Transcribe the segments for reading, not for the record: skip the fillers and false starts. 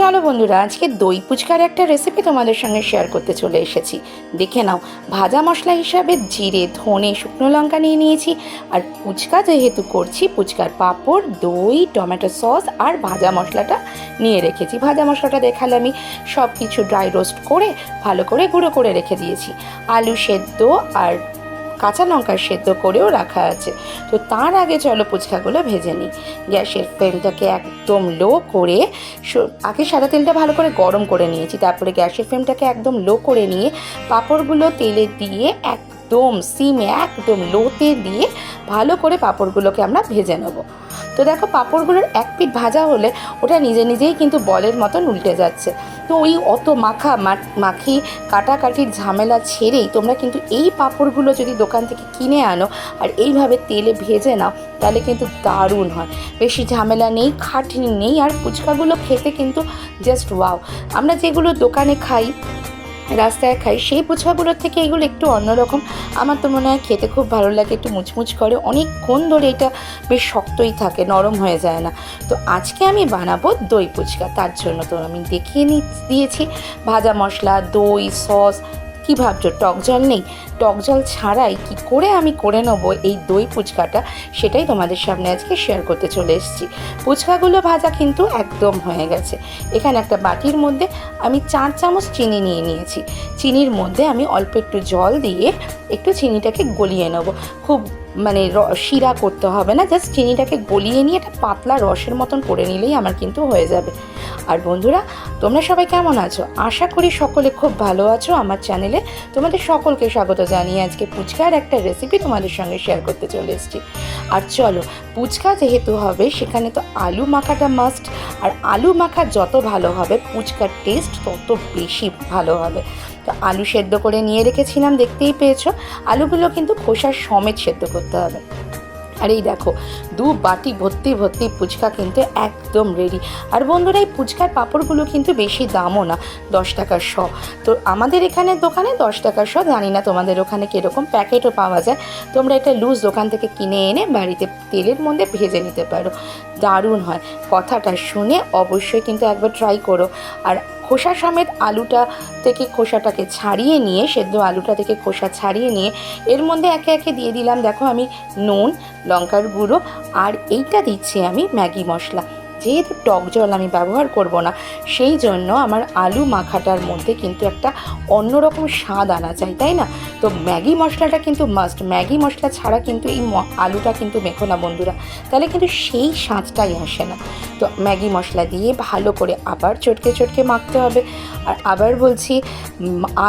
চলো বন্ধুরা, আজকে দই ফুচকার একটা রেসিপি তোমাদের সঙ্গে শেয়ার করতে চলে এসেছি। দেখে নাও, ভাজা মশলা হিসাবে জিরে, ধনে, শুকনো লঙ্কা নিয়ে নিয়েছি। আর ফুচকা যেহেতু করছি, ফুচকার পাঁপড়, দই, টমেটো সস আর ভাজা মশলাটা নিয়ে রেখেছি। ভাজা মশলাটা দেখালে আমি সব কিছু ড্রাই রোস্ট করে ভালো করে গুঁড়ো করে রেখে দিয়েছি। আলু সেদ্ধ আর কাঁচা লঙ্কা সেদ্ধ করেও রাখা আছে। তো তার আগে চলো ফুচকাগুলো ভেজে নিই। গ্যাসের ফ্লেমটাকে একদম লো করে আগে সাদা তেলটা ভালো করে গরম করে নিয়েছি, তারপরে গ্যাসের ফ্লেমটাকে একদম লো করে নিয়ে পাঁপড়গুলো তেলে দিয়ে একদম সিমে একদম লোতে দিয়ে ভালো করে পাঁপড়গুলোকে আমরা ভেজে নেব। তো দেখো, পাঁপড়গুলোর এক পিঠ ভাজা হলে ওটা নিজে নিজেই কিন্তু বলের মতন উল্টে যাচ্ছে। তো ওই অত মাখি কাটাকাটির ঝামেলা ছেড়েই তোমরা কিন্তু এই পাঁপড়গুলো যদি দোকান থেকে কিনে আনো আর এইভাবে তেলে ভেজে নাও, তাহলে কিন্তু দারুণ হয়। বেশি ঝামেলা নেই, খাটনি নেই, আর ফুচকাগুলো খেতে কিন্তু জাস্ট ওয়াও। আমরা যেগুলো দোকানে খাই, রাস্তায় খাই, সেই ফুচকাগুলোর থেকে এগুলো একটু অন্যরকম। আমার তো মনে হয় খেতে খুব ভালো লাগে, একটু মুচমুচ করে, অনেকক্ষণ ধরে এটা বেশ শক্তই থাকে, নরম হয়ে যায় না। তো আজকে আমি বানাবো দই ফুচকা। তার জন্য তো আমি দেখিয়ে দিয়েছি ভাজা মশলা, দই, সস। কী ভাবছো টক জল নেই? টক জল ছাড়াই কি করে আমি করে নেবো এই দই ফুচকাটা, সেটাই তোমাদের সামনে আজকে শেয়ার করতে চলে এসেছি। ফুচকাগুলো ভাজা কিন্তু একদম হয়ে গেছে। এখানে একটা বাটির মধ্যে আমি 4 চামচ চিনি নিয়ে নিয়েছি। চিনির মধ্যে আমি অল্প একটু জল দিয়ে একটু চিনিটাকে গলিয়ে নেবো। খুব শিরা করতে হবে না, জাস্ট চিনিটাকে গলিয়ে নিয়ে একটা পাতলা রসের মতন করে নিলেই আমার কিন্তু হয়ে যাবে। আর বন্ধুরা, তোমরা সবাই কেমন আছো? আশা করি সকলে খুব ভালো আছো। আমার চ্যানেলে তোমাদের সকলকে স্বাগত জানিয়ে আজকে ফুচকার একটা রেসিপি তোমাদের সঙ্গে শেয়ার করতে চলে এসেছি। আর চলো, ফুচকা যেহেতু হবে সেখানে তো আলু মাখাটা মাস্ট। আর আলু মাখা যত ভালো হবে, ফুচকার টেস্ট তত বেশি ভালো হবে। তো আলু সেদ্ধ করে নিয়ে রেখেছিলাম, দেখতেই পেয়েছো। আলুগুলো কিন্তু খোসার সমেত সেদ্ধ করতে হবে। আর এই দেখো, 2 বাটি ভর্তি ভর্তি ফুচকা কিন্তু একদম রেডি। আর বন্ধুরা, এই ফুচকার পাঁপড়গুলো কিন্তু বেশি দামও না, 10 টাকার শ। তো আমাদের এখানে দোকানে 10 টাকার শ, জানি না তোমাদের ওখানে কীরকম, প্যাকেটও পাওয়া যায়। তোমরা এটা লুজ দোকান থেকে কিনে এনে বাড়িতে তেলের মধ্যে ভেজে নিতে পারো, দারুণ হয়। কথাটা শুনে অবশ্যই কিন্তু একবার ট্রাই করো। আর খোসা সমেত আলুটা থেকে খোসাটাকে ছাড়িয়ে নিয়ে, সেদ্ধ আলুটা থেকে খোসা ছাড়িয়ে নিয়ে এর মধ্যে একে একে দিয়ে দিলাম, দেখো আমি নুন, লঙ্কার গুঁড়ো, আর এইটা দিচ্ছি আমি ম্যাগি মশলা। যেহেতু টক জল আমি ব্যবহার করব না, সেই জন্য আমার আলু মাখাটার মধ্যে কিন্তু একটা অন্যরকম স্বাদ আনা চাই, তাই না? তো ম্যাগি মশলাটা কিন্তু মাস্ট। ম্যাগি মশলা ছাড়া কিন্তু এই আলুটা কিন্তু মেখো না বন্ধুরা, তাহলে কিন্তু সেই স্বাদটাই আসে না। তো ম্যাগি মশলা দিয়ে ভালো করে আবার চটকে চটকে মাখতে হবে। আর আবার বলছি,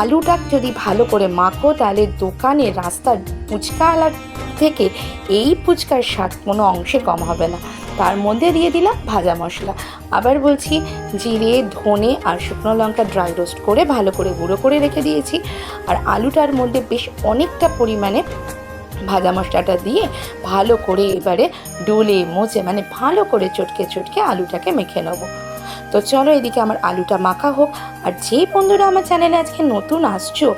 আলুটা যদি ভালো করে মাখো, তাহলে দোকানে রাস্তার ফুচকাওয়ালার থেকে এই ফুচকার স্বাদ কোনো অংশে কম হবে না। তার মধ্যে দিয়ে দিলাম ভাজা মশলা। আবার বলছি, জিরে, ধনে আর শুকনো লঙ্কা ড্রাই রোস্ট করে ভালো করে গুঁড়ো করে রেখে দিয়েছি। আর আলুটার মধ্যে বেশ অনেকটা পরিমাণে ভাজা মশলাটা দিয়ে ভালো করে এবারে ডোলে মুছে ভালো করে চটকে চটকে আলুটাকে মেখে নেবো। তো চলো, এদিকে আমার আলুটা মাখা হোক। আর যে বন্ধুরা আমার চ্যানেলে আজকে নতুন আসছো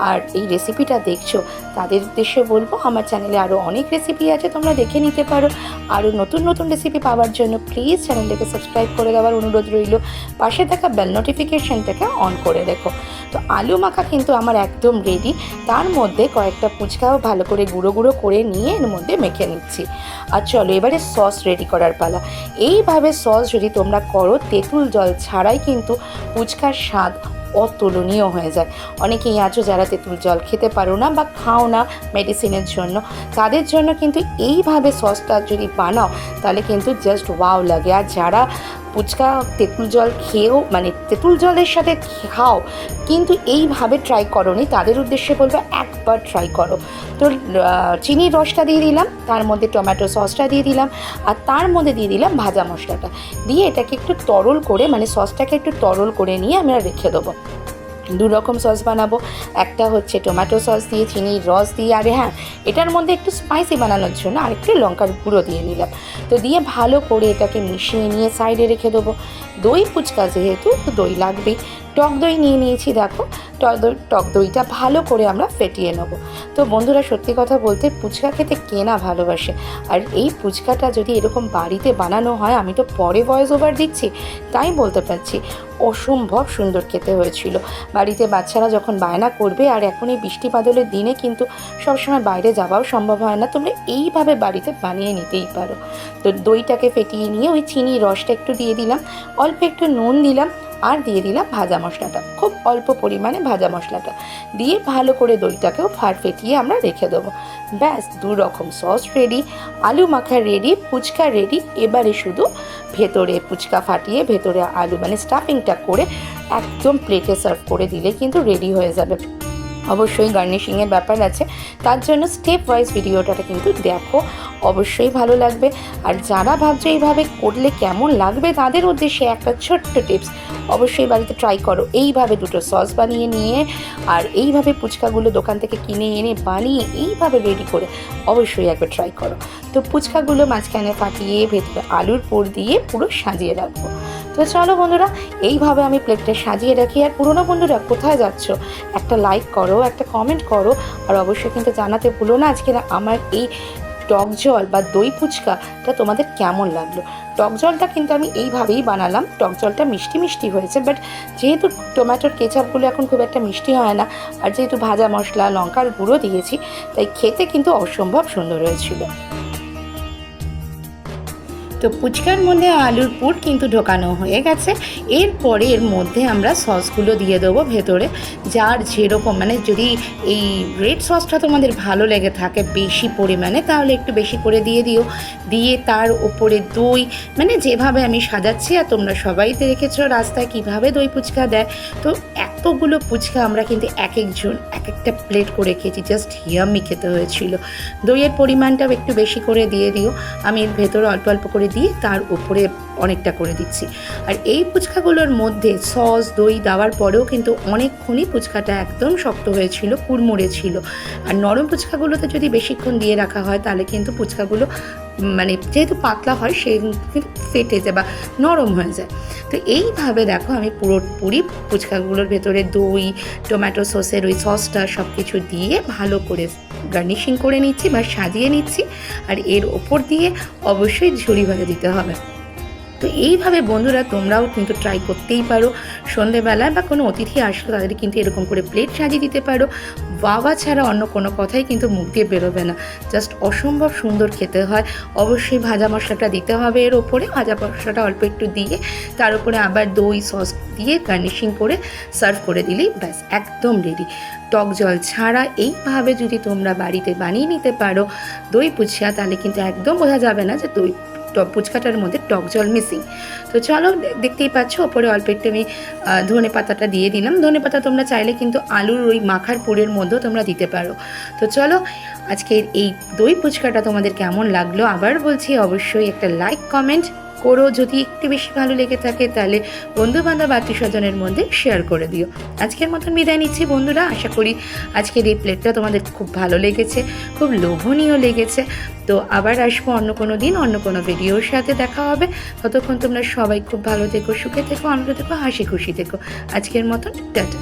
আর এই রেসিপিটা দেখছো, তাদের উদ্দেশ্যে বলবো, আমার চ্যানেলে আরও অনেক রেসিপি আছে, তোমরা দেখে নিতে পারো। আরও নতুন নতুন রেসিপি পাওয়ার জন্য প্লিজ চ্যানেলটাকে সাবস্ক্রাইব করে দেওয়ার অনুরোধ রইল। পাশে থাকা বেল নোটিফিকেশনটাকে অন করে রেখো। তো আলু মাখা কিন্তু আমার একদম রেডি। তার মধ্যে কয়েকটা ফুচকাও ভালো করে গুঁড়ো গুঁড়ো করে নিয়ে এর মধ্যে মেখে নিচ্ছি। আর চলো, এবারে সস রেডি করার পালা। এইভাবে সস যদি তোমরা করো, তেঁতুল জল ছাড়াই কিন্তু ফুচকার স্বাদ অতুলনীয় হয়ে যায়। অনেকেই আছো যারা তেঁতুল জল খেতে পারো না বা খাও না মেডিসিনের জন্য, তাদের জন্য কিন্তু এইভাবে সসটা যদি বানাও, তাহলে কিন্তু জাস্ট ওয়াও লাগে। আর যারা ফুচকা তেঁতুল জল খেয়েও তেঁতুল জলের সাথে খাও কিন্তু এইভাবে ট্রাই করোনি, তাদের উদ্দেশ্যে বলবো একবার ট্রাই করো। তো চিনির রসটা দিয়ে দিলাম, তার মধ্যে টমেটো সসটা দিয়ে দিলাম, আর তার মধ্যে দিয়ে দিলাম ভাজা মশলাটা দিয়ে এটাকে একটু তরল করে সসটাকে একটু তরল করে নিয়ে আমরা রেখে দেবো। 2 রকম সস বানাবো। একটা হচ্ছে টমেটো সস দিয়ে, চিনির রস দিয়ে, আর হ্যাঁ, এটার মধ্যে একটু স্পাইসি বানানোর জন্য আরেকটু লঙ্কার গুঁড়ো দিয়ে নিলাম। তো দিয়ে ভালো করে এটাকে মিশিয়ে নিয়ে সাইডে রেখে দেবো। দই ফুচকা যেহেতু দই লাগবেই। টক দই নিয়ে নিয়েছি, দেখো টক দইটা ভালো করে আমরা ফেটিয়ে নেব। তো বন্ধুরা, সত্যি কথা বলতে ফুচকা খেতে কে না ভালোবাসে, আর এই ফুচকাটা যদি এরকম বাড়িতে বানানো হয়, আমি তো পরে ভয়েস ওভার দিচ্ছি তাই বলতে পারছি, অসম্ভব সুন্দর খেতে হয়েছিল। বাড়িতে বাচ্চারা যখন বায়না করবে, আর এখন এই বৃষ্টি বাদলের দিনে কিন্তু সবসময় বাইরে যাওয়াও সম্ভব হয় না, তোমরা এইভাবে বাড়িতে বানিয়ে নিতেই পারো। তো দইটাকে ফেটিয়ে নিয়ে ওই চিনির রসটা একটু দিয়ে দিলাম, অল্প একটু নুন দিলাম, আর দিয়ে দিলাম ভাজা মশলাটা, খুব অল্প পরিমাণে ভাজা মশলাটা দিয়ে ভালো করে দইটাকেও ফেটিয়ে আমরা রেখে দেবো। ব্যাস, 2 রকম সস রেডি, আলু মাখা রেডি, ফুচকা রেডি। এবারে শুধু ভেতরে ফুচকা ফাটিয়ে ভেতরে আলু মানে স্টাফিংটা করে একদম প্লেটে সার্ভ করে দিলে কিন্তু রেডি হয়ে যাবে। অবশ্যই গার্নিশিংয়ের ব্যাপার আছে, তার জন্য স্টেপ ওয়াইজ ভিডিওটা কিন্তু দেখো, অবশ্যই ভালো লাগবে। আর যারা ভাবছো এইভাবে করলে কেমন লাগবে, তাদের উদ্দেশ্যে একটা ছোট্ট টিপস, অবশ্যই বাড়িতে ট্রাই করো। এইভাবে 2টো সস বানিয়ে নিয়ে আর এইভাবে ফুচকাগুলো দোকান থেকে কিনে এনে বানিয়ে এইভাবে রেডি করে অবশ্যই একবার ট্রাই করো। তো ফুচকাগুলো মাঝখানে ফাটিয়ে ভেতরে আলুর পুর দিয়ে পুরো সাজিয়ে রাখবো। তো চলো বন্ধুরা, এইভাবে আমি প্লেটটা সাজিয়ে রাখি। আর পুরোনো বন্ধুরা কোথায় যাচ্ছ, একটা লাইক করো, একটা কমেন্ট করো, আর অবশ্যই কিন্তু জানাতে ভুলো না আজকে আমার এই টক জল বা দই ফুচকাটা তোমাদের কেমন লাগলো। টক জলটা কিন্তু আমি এইভাবেই বানালাম, টক জলটা মিষ্টি মিষ্টি হয়েছে, বাট যেহেতু টমেটোর কেচাপগুলো এখন খুব একটা মিষ্টি হয় না, আর যেহেতু ভাজা মশলা লঙ্কার গুঁড়ো দিয়েছি, তাই খেতে কিন্তু অসম্ভব সুন্দর হয়েছিল। তো ফুচকার মধ্যে আলুর পুর কিন্তু ঢোকানো হয়ে গেছে। এরপরে এর মধ্যে আমরা সসগুলো দিয়ে দেবো ভেতরে, যার যেরকম মানে যদি এই রেড সসটা তোমাদের ভালো লেগে থাকে বেশি পরিমাণে, তাহলে একটু বেশি করে দিয়ে দিও। দিয়ে তার উপরে দই, মানে যেভাবে আমি সাজাচ্ছি, আর তোমরা সবাই তো দেখেছো রাস্তায় কীভাবে দই ফুচকা দেয়। তো এতগুলো ফুচকা আমরা কিন্তু এক একজন এক একটা প্লেট করে খেয়েছি, জাস্ট ইয়াম্মি খেতে হয়েছিল। দইয়ের পরিমাণটাও একটু বেশি করে দিয়ে দিও, আমি ভেতরে অল্প অল্প করে দিয়ে তার উপরে অনেকটা করে দিচ্ছি। আর এই ফুচকাগুলোর মধ্যে সস দই দেওয়ার পরেও কিন্তু অনেকক্ষণই ফুচকাটা একদম শক্ত হয়েছিল, কুড়মুড়ে ছিল। আর নরম ফুচকাগুলোতে যদি বেশিক্ষণ দিয়ে রাখা হয়, তাহলে কিন্তু ফুচকাগুলো মানে যেহেতু পাতলা হয়, সে কিন্তু ফেটে যায় বা নরম হয়ে যায়। তো এইভাবে দেখো আমি পুরোপুরি ফুচকাগুলোর ভেতরে দই, টমেটো সসের ওই সসটা সব কিছু দিয়ে ভালো করে গার্নিশিং করে নিচ্ছি বা সাজিয়ে নিচ্ছি। আর এর ওপর দিয়ে অবশ্যই ঝুরি ভাজা দিতে হবে। তো এইভাবে বন্ধুরা তোমরাও কিন্তু ট্রাই করতেই পারো। সন্ধেবেলায় বা কোনো অতিথি আসলো, তাদের কিন্তু এরকম করে প্লেট সাজিয়ে দিতে পারো। বাবা ছাড়া অন্য কোনো কথাই কিন্তু মুখ দিয়ে বেরোবে না, জাস্ট অসম্ভব সুন্দর খেতে হয়। অবশ্যই ভাজা মশলাটা দিতে হবে এর ওপরে, ভাজা মশলাটা অল্প একটু দিয়ে তার উপরে আবার দই সস দিয়ে গার্নিশিং করে সার্ভ করে দিলেই ব্যাস একদম রেডি। টক জল ছাড়া এইভাবে যদি তোমরা বাড়িতে বানিয়ে নিতে পারো দই ফুচকা, তাহলে কিন্তু একদম বোঝা যাবে না যে দই ফুচকাটার মধ্যে টক জল মিসিং। তো চলো, দেখতেই পাচ্ছ ওপরে অল্প একটু আমি ধনে পাতাটা দিয়ে দিলাম। ধনে পাতা তোমরা চাইলে কিন্তু আলুর ওই মাখার পুরের মধ্যেও তোমরা দিতে পারো। তো চলো, আজকের এই দই ফুচকাটা তোমাদের কেমন লাগলো আবার বলছি, অবশ্যই একটা লাইক কমেন্ট করো। যদি একটু বেশি ভালো লেগে থাকে, তাহলে বন্ধু বান্ধব আত্মীয় স্বজনের মধ্যে শেয়ার করে দিও। আজকের মতন বিদায় নিচ্ছি বন্ধুরা, আশা করি আজকের এই প্লেটটা তোমাদের খুব ভালো লেগেছে, খুব লোভনীয় লেগেছে। তো আবার আসবো অন্য কোনো দিন, অন্য কোনো ভিডিওর সাথে দেখা হবে। ততক্ষণ তোমরা সবাই খুব ভালো থেকো, সুখে থেকো, আনন্দ থেকো, হাসি খুশি থেকো। আজকের মতন টাটা।